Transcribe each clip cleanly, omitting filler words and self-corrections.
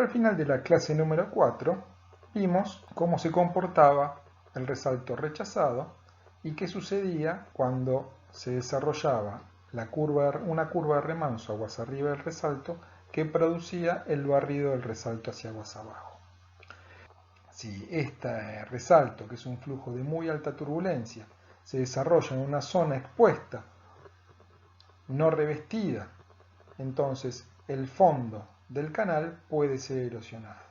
Al final de la clase número 4 vimos cómo se comportaba el resalto rechazado y qué sucedía cuando se desarrollaba una curva de remanso aguas arriba del resalto que producía el barrido del resalto hacia aguas abajo. Si este resalto, que es un flujo de muy alta turbulencia, se desarrolla en una zona expuesta, no revestida, entonces el fondo del canal puede ser erosionado.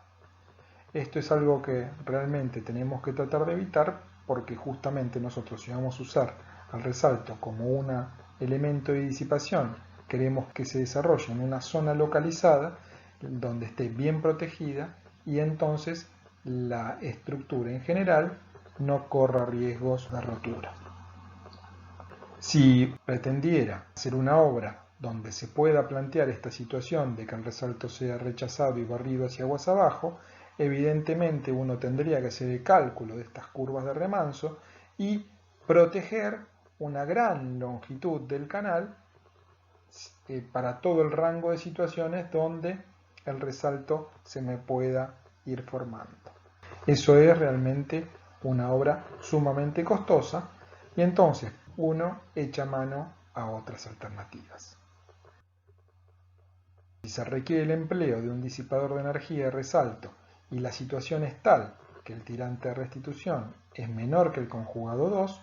Esto es algo que realmente tenemos que tratar de evitar porque justamente nosotros, si vamos a usar al resalto como un elemento de disipación, queremos que se desarrolle en una zona localizada donde esté bien protegida y entonces la estructura en general no corra riesgos de rotura. Si pretendiera hacer una obra donde se pueda plantear esta situación de que el resalto sea rechazado y barrido hacia aguas abajo, evidentemente uno tendría que hacer el cálculo de estas curvas de remanso y proteger una gran longitud del canal para todo el rango de situaciones donde el resalto se me pueda ir formando. Eso es realmente una obra sumamente costosa y entonces uno echa mano a otras alternativas. Si se requiere el empleo de un disipador de energía de resalto y la situación es tal que el tirante de restitución es menor que el conjugado 2,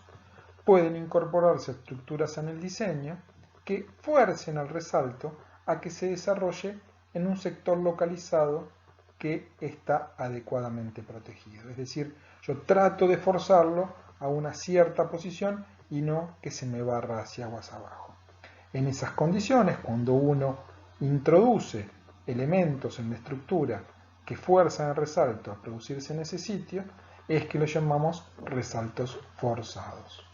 pueden incorporarse estructuras en el diseño que fuercen al resalto a que se desarrolle en un sector localizado que está adecuadamente protegido. Es decir, yo trato de forzarlo a una cierta posición y no que se me barra hacia aguas abajo. En esas condiciones, cuando uno introduce elementos en la estructura que fuerzan el resalto a producirse en ese sitio, es que lo llamamos resaltos forzados.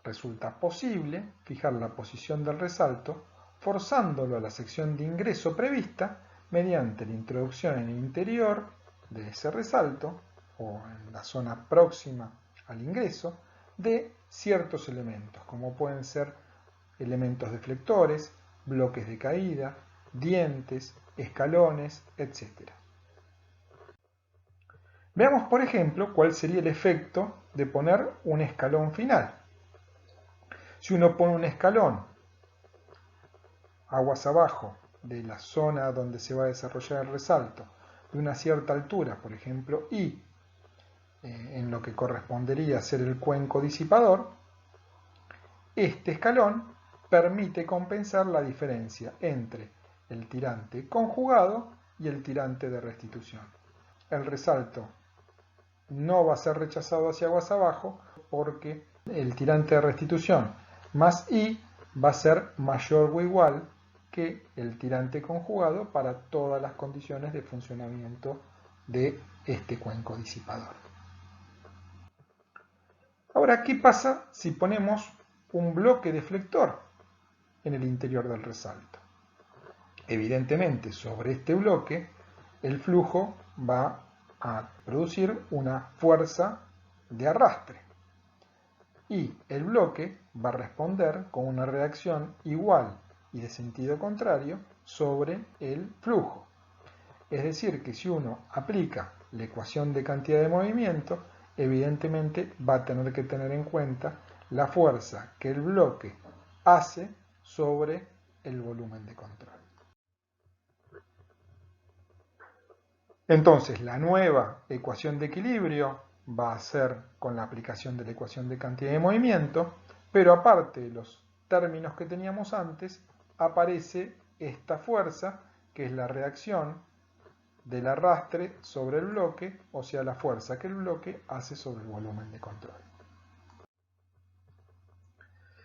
Resulta posible fijar la posición del resalto forzándolo a la sección de ingreso prevista mediante la introducción en el interior de ese resalto o en la zona próxima al ingreso de ciertos elementos, como pueden ser elementos deflectores, bloques de caída, dientes, escalones, etc. Veamos, por ejemplo, cuál sería el efecto de poner un escalón final. Si uno pone un escalón aguas abajo de la zona donde se va a desarrollar el resalto de una cierta altura, por ejemplo I, en lo que correspondería a ser el cuenco disipador, este escalón permite compensar la diferencia entre el tirante conjugado y el tirante de restitución. El resalto no va a ser rechazado hacia aguas abajo porque el tirante de restitución más I va a ser mayor o igual que el tirante conjugado para todas las condiciones de funcionamiento de este cuenco disipador. Ahora, ¿qué pasa si ponemos un bloque deflector en el interior del resalto? Evidentemente, sobre este bloque, el flujo va a producir una fuerza de arrastre y el bloque va a responder con una reacción igual y de sentido contrario sobre el flujo. Es decir, que si uno aplica la ecuación de cantidad de movimiento, evidentemente va a tener que tener en cuenta la fuerza que el bloque hace sobre el volumen de control. Entonces, la nueva ecuación de equilibrio va a ser con la aplicación de la ecuación de cantidad de movimiento, pero aparte de los términos que teníamos antes, aparece esta fuerza, que es la reacción del arrastre sobre el bloque, o sea, la fuerza que el bloque hace sobre el volumen de control.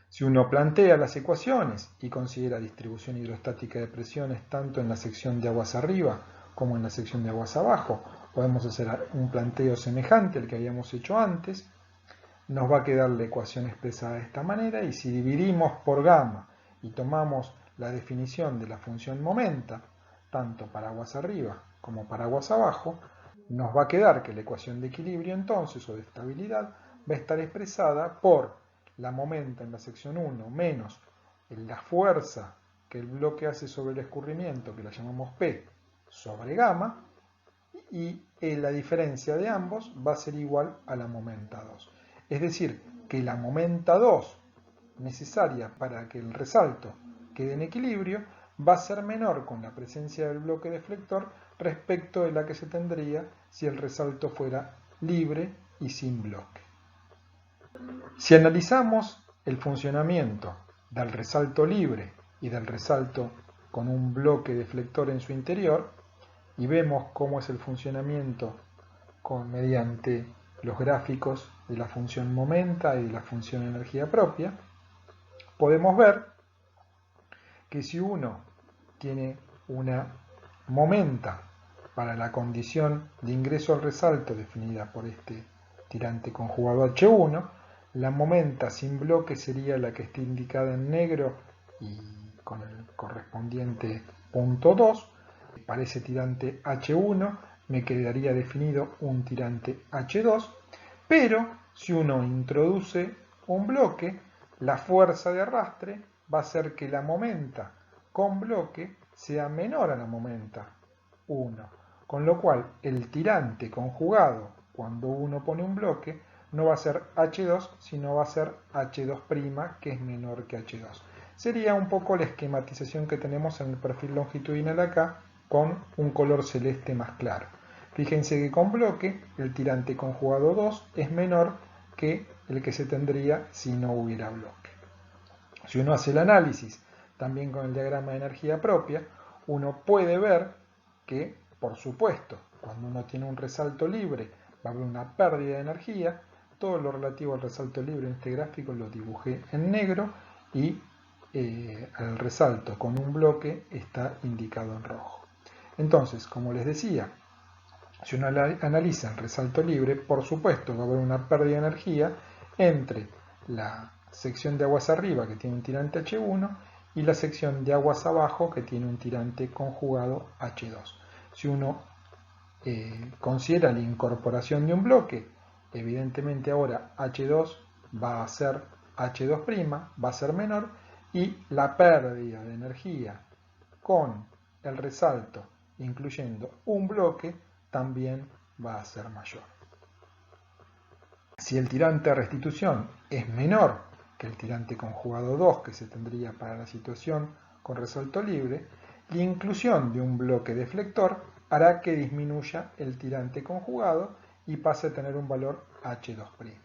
Si uno plantea las ecuaciones y considera distribución hidrostática de presiones tanto en la sección de aguas arriba como en la sección de aguas abajo, podemos hacer un planteo semejante al que habíamos hecho antes. Nos va a quedar la ecuación expresada de esta manera y si dividimos por gamma y tomamos la definición de la función momenta, tanto para aguas arriba como para aguas abajo, nos va a quedar que la ecuación de equilibrio entonces o de estabilidad va a estar expresada por la momenta en la sección 1 menos la fuerza que el bloque hace sobre el escurrimiento, que la llamamos P, sobre gamma, y la diferencia de ambos va a ser igual a la momenta 2. Es decir, que la momenta 2 necesaria para que el resalto quede en equilibrio va a ser menor con la presencia del bloque deflector respecto de la que se tendría si el resalto fuera libre y sin bloque. Si analizamos el funcionamiento del resalto libre y del resalto con un bloque deflector en su interior, y vemos cómo es el funcionamiento mediante los gráficos de la función momenta y de la función energía propia, podemos ver que si uno tiene una momenta para la condición de ingreso al resalto definida por este tirante conjugado H1, la momenta sin bloque sería la que está indicada en negro y con el correspondiente punto 2. Para ese tirante H1 me quedaría definido un tirante H2, pero si uno introduce un bloque, la fuerza de arrastre va a hacer que la momenta con bloque sea menor a la momenta 1, con lo cual el tirante conjugado cuando uno pone un bloque no va a ser H2, sino va a ser H2', que es menor que H2. Sería un poco la esquematización que tenemos en el perfil longitudinal acá, con un color celeste más claro. Fíjense que con bloque el tirante conjugado 2 es menor que el que se tendría si no hubiera bloque. Si uno hace el análisis también con el diagrama de energía propia, uno puede ver que, por supuesto, cuando uno tiene un resalto libre va a haber una pérdida de energía. Todo lo relativo al resalto libre en este gráfico lo dibujé en negro y el resalto con un bloque está indicado en rojo. Entonces, como les decía, si uno analiza el resalto libre, por supuesto va a haber una pérdida de energía entre la sección de aguas arriba, que tiene un tirante H1, y la sección de aguas abajo, que tiene un tirante conjugado H2. Si uno considera la incorporación de un bloque, evidentemente ahora H2 va a ser H2', va a ser menor, y la pérdida de energía con el resalto incluyendo un bloque también va a ser mayor. Si el tirante de restitución es menor que el tirante conjugado 2 que se tendría para la situación con resalto libre, la inclusión de un bloque deflector hará que disminuya el tirante conjugado y pase a tener un valor H2'.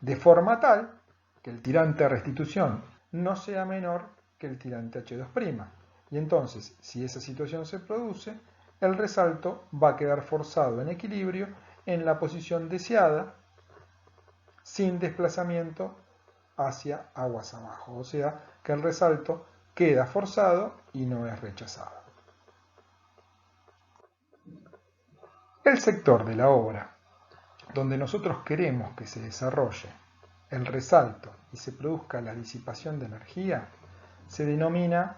De forma tal que el tirante de restitución no sea menor que el tirante H2'. Y entonces, si esa situación se produce, el resalto va a quedar forzado en equilibrio en la posición deseada sin desplazamiento hacia aguas abajo. O sea, que el resalto queda forzado y no es rechazado. El sector de la obra donde nosotros queremos que se desarrolle el resalto y se produzca la disipación de energía se denomina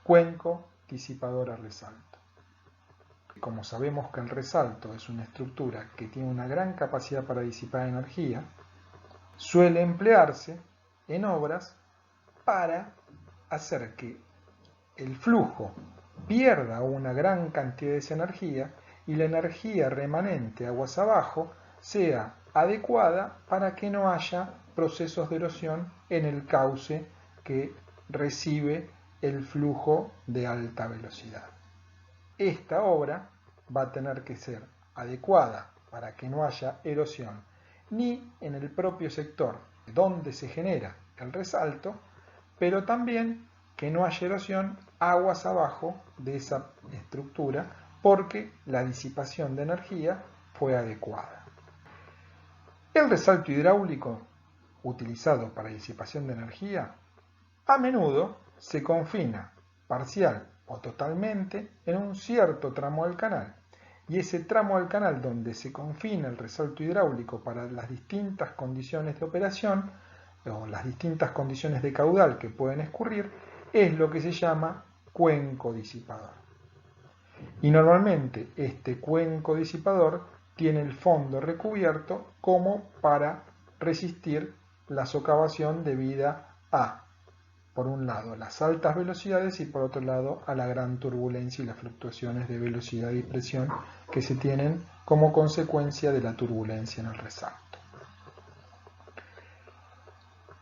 cuenco disipador a resalto. Como sabemos que el resalto es una estructura que tiene una gran capacidad para disipar energía, suele emplearse en obras para hacer que el flujo pierda una gran cantidad de esa energía y la energía remanente aguas abajo sea adecuada para que no haya procesos de erosión en el cauce que recibe el flujo de alta velocidad. Esta obra va a tener que ser adecuada para que no haya erosión ni en el propio sector donde se genera el resalto, pero también que no haya erosión aguas abajo de esa estructura porque la disipación de energía fue adecuada. El resalto hidráulico utilizado para disipación de energía a menudo se confina parcial o totalmente en un cierto tramo del canal, y ese tramo del canal donde se confina el resalto hidráulico para las distintas condiciones de operación o las distintas condiciones de caudal que pueden escurrir es lo que se llama cuenco disipador. Y normalmente este cuenco disipador tiene el fondo recubierto como para resistir la socavación debida a por un lado, las altas velocidades y por otro lado, a la gran turbulencia y las fluctuaciones de velocidad y presión que se tienen como consecuencia de la turbulencia en el resalto.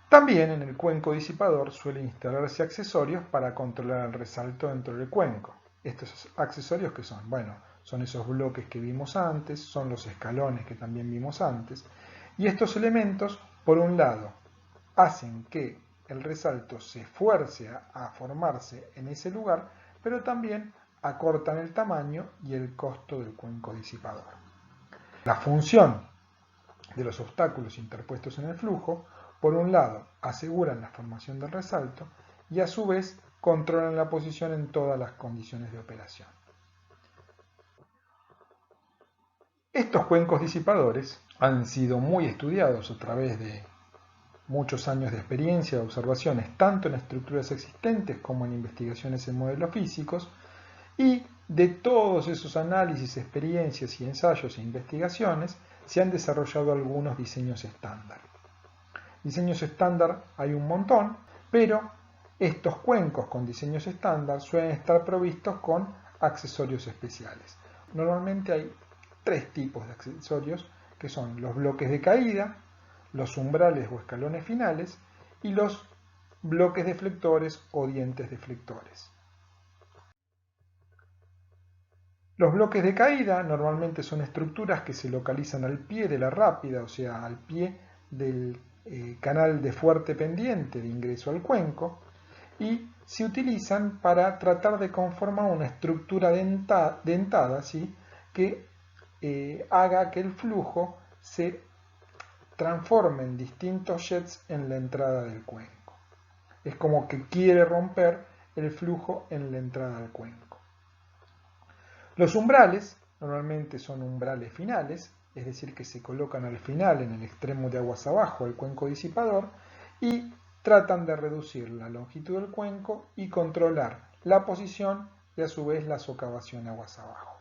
También en el cuenco disipador suelen instalarse accesorios para controlar el resalto dentro del cuenco. Estos accesorios, ¿qué son? Bueno, son esos bloques que vimos antes, son los escalones que también vimos antes, y estos elementos, por un lado, hacen que el resalto se esfuerce a formarse en ese lugar, pero también acortan el tamaño y el costo del cuenco disipador. La función de los obstáculos interpuestos en el flujo, por un lado, aseguran la formación del resalto y a su vez controlan la posición en todas las condiciones de operación. Estos cuencos disipadores han sido muy estudiados a través de muchos años de experiencia, de observaciones, tanto en estructuras existentes como en investigaciones en modelos físicos, y de todos esos análisis, experiencias y ensayos e investigaciones se han desarrollado algunos diseños estándar. Diseños estándar hay un montón, pero estos cuencos con diseños estándar suelen estar provistos con accesorios especiales. Normalmente hay tres tipos de accesorios, que son los bloques de caída, los umbrales o escalones finales y los bloques deflectores o dientes deflectores. Los bloques de caída normalmente son estructuras que se localizan al pie de la rápida, o sea, al pie del canal de fuerte pendiente de ingreso al cuenco, y se utilizan para tratar de conformar una estructura dentada, ¿sí?, que haga que el flujo se transforme en distintos jets en la entrada del cuenco. Es como que quiere romper el flujo en la entrada del cuenco. Los umbrales normalmente son umbrales finales, es decir, que se colocan al final en el extremo de aguas abajo del cuenco disipador y tratan de reducir la longitud del cuenco y controlar la posición y a su vez la socavación aguas abajo.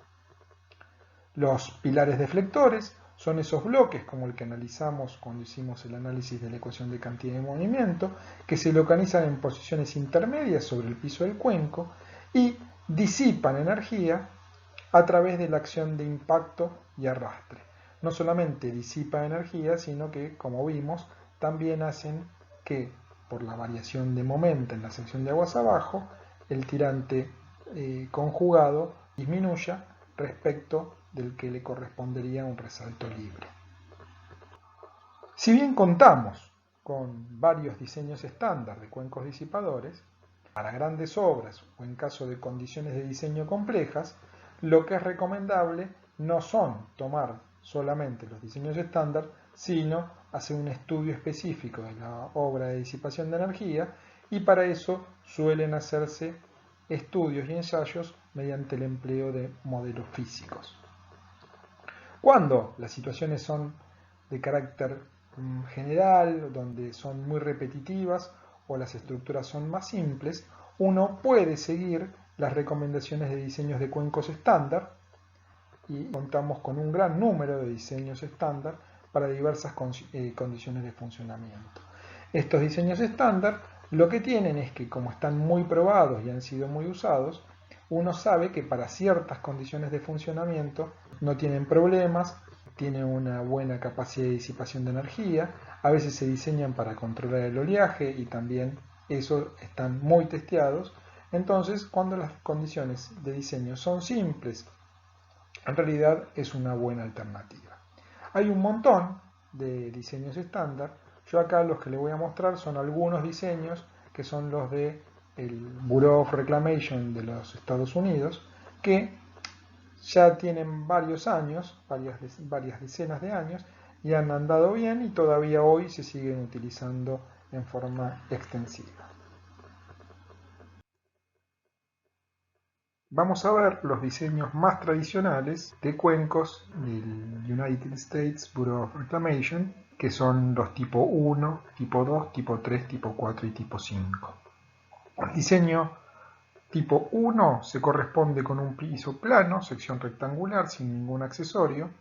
Los pilares deflectores son esos bloques, como el que analizamos cuando hicimos el análisis de la ecuación de cantidad de movimiento, que se localizan en posiciones intermedias sobre el piso del cuenco y disipan energía a través de la acción de impacto y arrastre. No solamente disipa energía, sino que, como vimos, también hacen que, por la variación de momento en la sección de aguas abajo, el tirante conjugado disminuya respecto del que le correspondería un resalto libre. Si bien contamos con varios diseños estándar de cuencos disipadores, para grandes obras o en caso de condiciones de diseño complejas, lo que es recomendable no son tomar solamente los diseños estándar, sino hacer un estudio específico de la obra de disipación de energía, y para eso suelen hacerse estudios y ensayos mediante el empleo de modelos físicos. Cuando las situaciones son de carácter general, donde son muy repetitivas o las estructuras son más simples, uno puede seguir las recomendaciones de diseños de cuencos estándar, y contamos con un gran número de diseños estándar para diversas condiciones de funcionamiento. Estos diseños estándar lo que tienen es que, como están muy probados y han sido muy usados, uno sabe que para ciertas condiciones de funcionamiento no tienen problemas, tienen una buena capacidad de disipación de energía, a veces se diseñan para controlar el oleaje y también eso están muy testeados. Entonces, cuando las condiciones de diseño son simples, en realidad es una buena alternativa. Hay un montón de diseños estándar. Yo acá los que les voy a mostrar son algunos diseños que son los del Bureau of Reclamation de los Estados Unidos, que ya tienen varios años, varias decenas de años, y han andado bien y todavía hoy se siguen utilizando en forma extensiva. Vamos a ver los diseños más tradicionales de cuencos del United States Bureau of Reclamation, que son los tipo 1, tipo 2, tipo 3, tipo 4 y tipo 5. El diseño tipo 1 se corresponde con un piso plano, sección rectangular, sin ningún accesorio,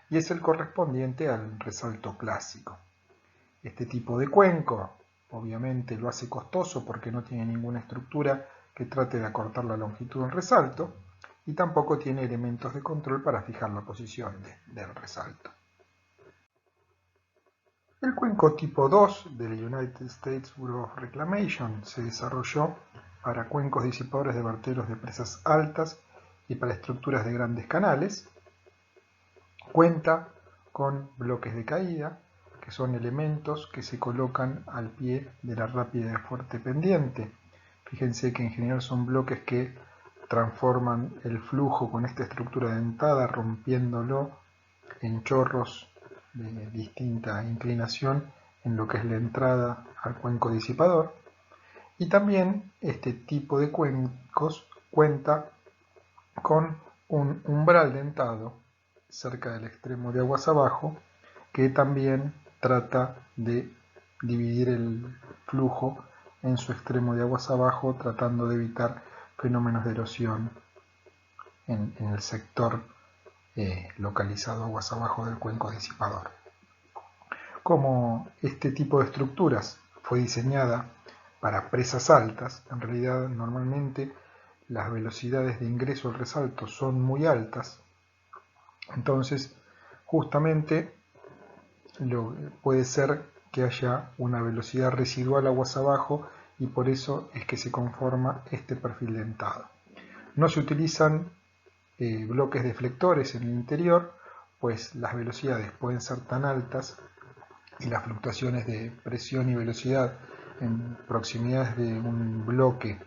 y es el correspondiente al resalto clásico. Este tipo de cuenco obviamente lo hace costoso porque no tiene ninguna estructura que trate de acortar la longitud del resalto y tampoco tiene elementos de control para fijar la posición del resalto. El cuenco tipo 2 del United States Bureau of Reclamation se desarrolló para cuencos disipadores de vertederos de presas altas y para estructuras de grandes canales. Cuenta con bloques de caída, que son elementos que se colocan al pie de la rápida y fuerte pendiente. Fíjense que en general son bloques que transforman el flujo con esta estructura dentada, rompiéndolo en chorros de distinta inclinación en lo que es la entrada al cuenco disipador. Y también este tipo de cuencos cuenta con un umbral dentado cerca del extremo de aguas abajo que también trata de dividir el flujo en su extremo de aguas abajo, tratando de evitar fenómenos de erosión en el sector localizado aguas abajo del cuenco disipador. Como este tipo de estructuras fue diseñada para presas altas, en realidad normalmente las velocidades de ingreso al resalto son muy altas, entonces justamente puede ser que haya una velocidad residual aguas abajo y por eso es que se conforma este perfil dentado. No se utilizan bloques deflectores en el interior, pues las velocidades pueden ser tan altas y las fluctuaciones de presión y velocidad en proximidades de un bloque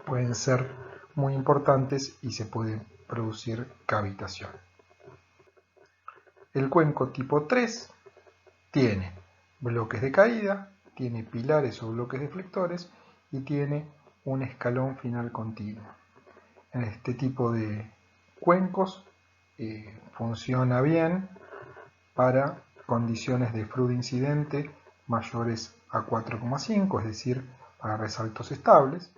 pueden ser muy importantes y se puede producir cavitación. El cuenco tipo 3 tiene bloques de caída, tiene pilares o bloques deflectores y tiene un escalón final continuo. En este tipo de cuencos funciona bien para condiciones de flujo incidente mayores a 4,5, es decir, para resaltos estables,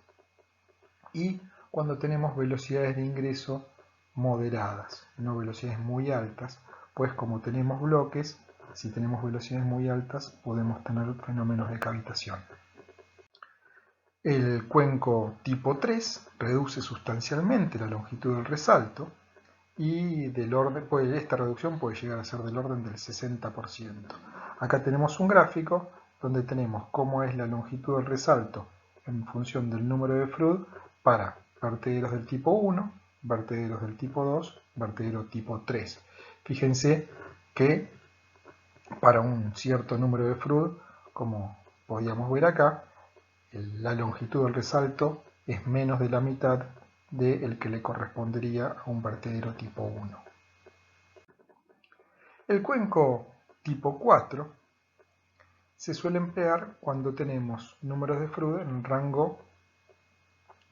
y cuando tenemos velocidades de ingreso moderadas, no velocidades muy altas, pues como tenemos bloques, si tenemos velocidades muy altas podemos tener fenómenos de cavitación. El cuenco tipo 3 reduce sustancialmente la longitud del resalto y esta reducción puede llegar a ser del orden del 60%. Acá tenemos un gráfico donde tenemos cómo es la longitud del resalto en función del número de Froude para vertederos del tipo 1, vertederos del tipo 2, vertedero tipo 3. Fíjense que para un cierto número de Froude, como podíamos ver acá, la longitud del resalto es menos de la mitad del que le correspondería a un vertedero tipo 1. El cuenco tipo 4 se suele emplear cuando tenemos números de Froude en rango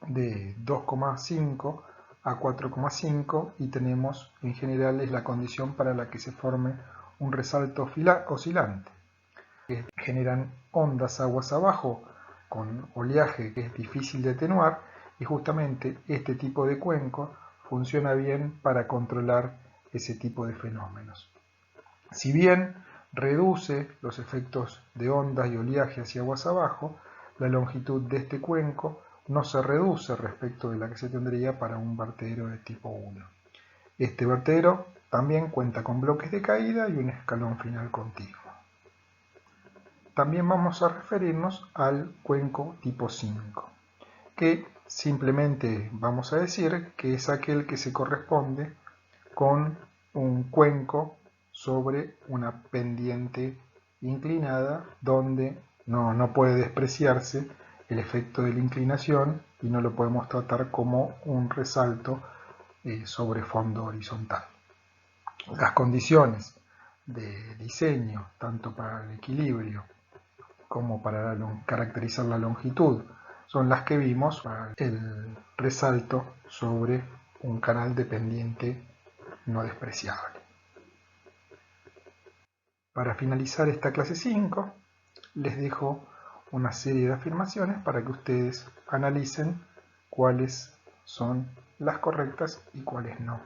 de 2,5 a 4,5 y tenemos en general es la condición para la que se forme un resalto oscilante. Generan ondas aguas abajo con oleaje que es difícil de atenuar y justamente este tipo de cuenco funciona bien para controlar ese tipo de fenómenos. Si bien reduce los efectos de ondas y oleaje hacia aguas abajo, la longitud de este cuenco no se reduce respecto de la que se tendría para un vertedero de tipo 1. Este vertedero también cuenta con bloques de caída y un escalón final continuo. También vamos a referirnos al cuenco tipo 5, que simplemente vamos a decir que es aquel que se corresponde con un cuenco sobre una pendiente inclinada donde no puede despreciarse el efecto de la inclinación y no lo podemos tratar como un resalto sobre fondo horizontal. Las condiciones de diseño, tanto para el equilibrio como para caracterizar la longitud, son las que vimos para el resalto sobre un canal de pendiente no despreciable. Para finalizar esta clase 5, les dejo una serie de afirmaciones para que ustedes analicen cuáles son las correctas y cuáles no.